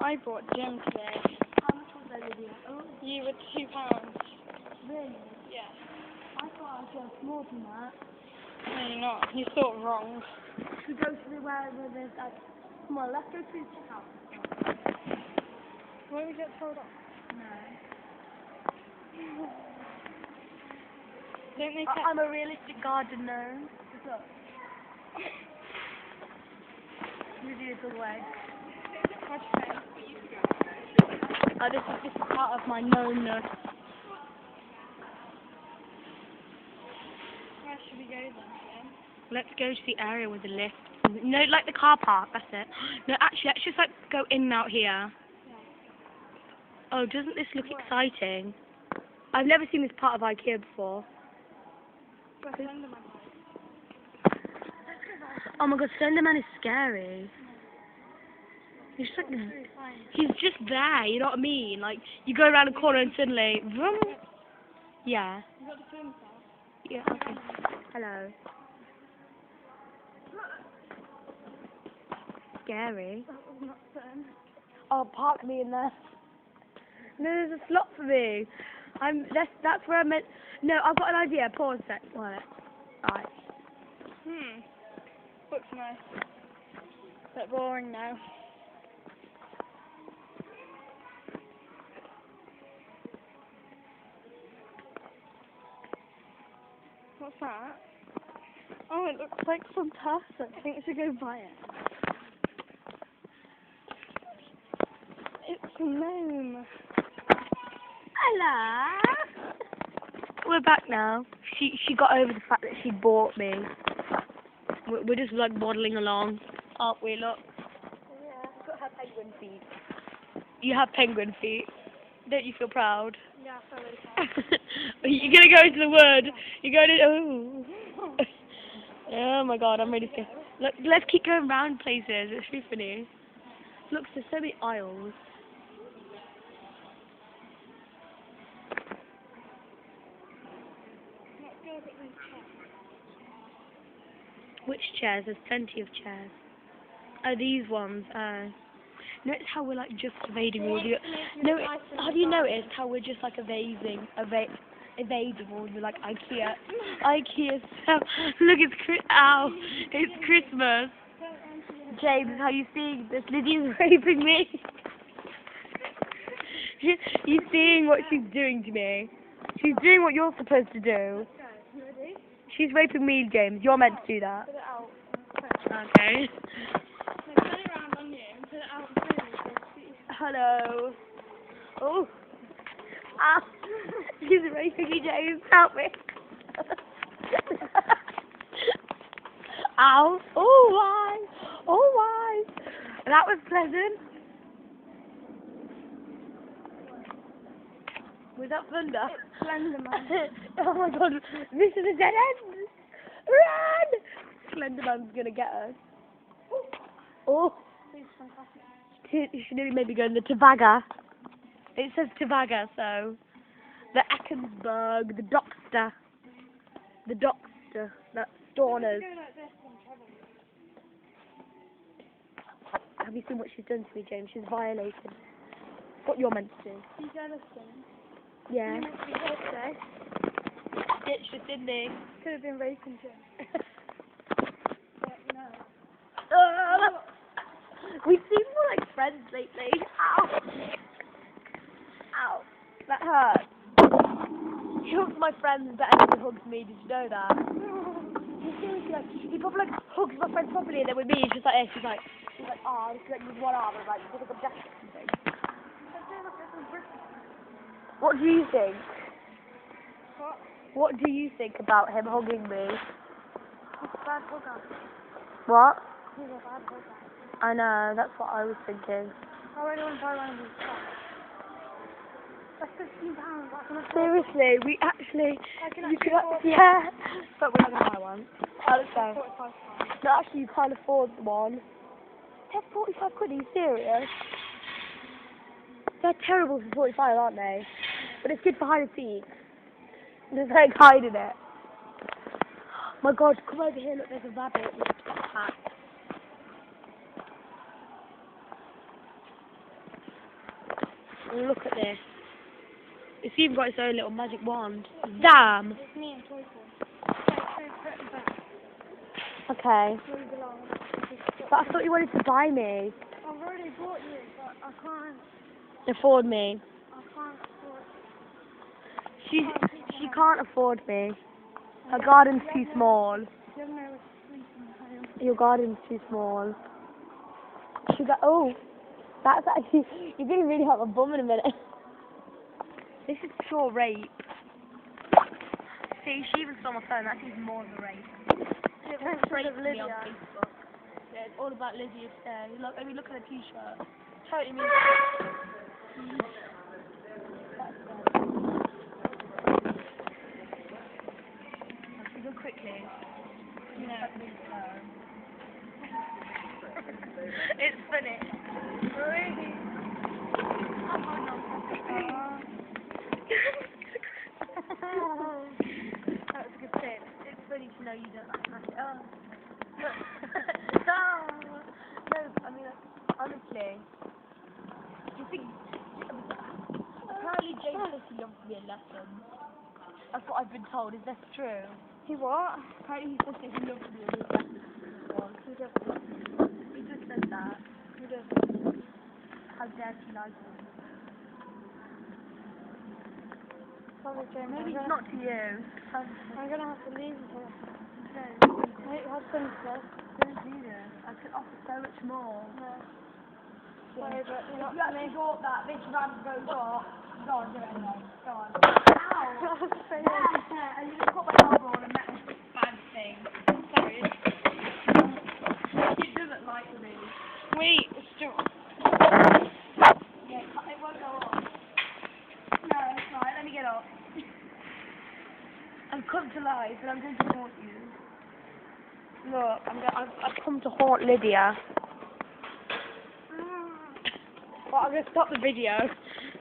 I bought gym today. How much was that, Lydia? Oh, You were £2. really? Yeah. I thought I'd get more than that. No, you're not. You thought wrong. Should we go to the where there's like, come on, let's go to the house. Why we get told off? No. Don't they I'm a realistic garden gnome. Look. Lydia's away. Oh, this is part of my gnome-ness. Where should we go then? Let's go to the area with the lift. No, like the car park, that's it. No, actually, let's just like go in and out here. Oh, doesn't this look exciting? I've never seen this part of IKEA before. Oh my god, Slenderman is scary. He's just like, he's just there, you know what I mean? Like, you go around a corner and suddenly, vroom. Yeah. You got the film stuff? Yeah, okay. Hello. Scary. That was not fun. Oh, park me in there. No, there's a slot for me. That's where I meant. No, I've got an idea. Pause a sec. Right. Looks nice. Bit boring now. What's that? Oh, it looks like fantastic. I think we should go buy it. It's a gnome. Hello. We're back now. She got over the fact that she bought me. We're just like waddling along, aren't we? Look. Yeah. I've got her penguin feet. You have penguin feet. Don't you feel proud? Yeah, I feel really proud. You're gonna go into the wood. You're going to. Oh. Oh my god, I'm really scared. Look, let's keep going round places. It's really funny. Look, there's so many aisles. Let's go look at these chairs. Which chairs? There's plenty of chairs. Oh, these ones. Notice how we're like just evading all the. No, have you noticed how we're just like evading all the like IKEA stuff? Look, ow, it's Christmas. James, how you seeing this? Lydia's raping me. You seeing what she's doing to me? She's doing what you're supposed to do. You ready? She's raping me, James. You're meant to do that. Put it out. Okay. No, turn it around on you and put it out in front of you. Hello. Oh. Ah. She's raping me, James. Help me. Ow. Oh, why? Oh, why? That was pleasant. Was that thunder? Slenderman. Oh my god. This is a dead end. Run! Slenderman's gonna get us. Oh. It's fantastic. You should maybe go in the Tavaga. It says Tavaga, so the Eckensburg, the Dockster, that's Storners. Go like this and travel. Have you seen what she's done to me, James? She's violated what you're meant to do. You jealous thing? Yeah. You're meant to be here today. Ditched us, didn't they? Could have been raping Jim. But no. We've seen more like friends lately. Ow! Ow! That hurt. He hugs my friends better than he hugs me. Did you know that? Seriously, like, he probably like hugs my friends properly, and then with me, he's just like this. He's like, oh, he's like with one arm, and like, he's like a jacket or something. What do you think? What? What do you think about him hugging me? He's a bad hugger. What? He's a bad hugger. I know, that's what I was thinking. I really want to buy one of these tops. That's £15. I can afford Seriously, we actually, I can you actually could, afford yeah, but we're not going to buy one. Oh, let's go. £45. No, actually, you can't afford one. They're 45 quid, are you serious? They're terrible for 45, aren't they? But it's good for hide and seek. There's like hiding it. My god, come over here, look, there's a rabbit with a top hat. Look at this. It's even got its own little magic wand. Damn. It's me and Toyful. Okay, put it back. Okay. Where you belong. But I thought you wanted to buy me. I've already bought you, but I can't Afford me. afford She can't afford me. Her garden's too small. You have no sleep in the home. Your garden's too small. She got. Oh, that's actually. You're gonna really hurt my bum in a minute. This is pure rape. See, she even stole my phone. That's even more of a rape. It Don't went rape to me on Lydia. Facebook. Yeah, it's all about Lydia today. Look, I mean, look at the t-shirt. Totally means. Let's go quickly. Yeah. It's funny. Really? That's a good tip. It's funny to know you don't like magic. Oh. No, I mean, honestly, do you think, apparently James says he loves me in lessons. That's what I've been told. Is that true? He what? Apparently he says that he loves me in his lessons. Who does? He just said that. Who does? How dare she lie to me? Probably James. Maybe it's not to you. I'm gonna have to leave you here. No, I have some stuff. don't do this. I could offer so much more. No. Sorry, but you're not If you for me. actually thought that this round goes off, go on, do it anyway. Go on. Ow! And you just put my elbow on a metal bad thing. Sorry. It doesn't like me. Wait, stop. Yeah, it won't go off. No, it's fine. Let me get off. I've come to life and I'm going to haunt you. Look, I've come to haunt Lydia. But I'm going to stop the video.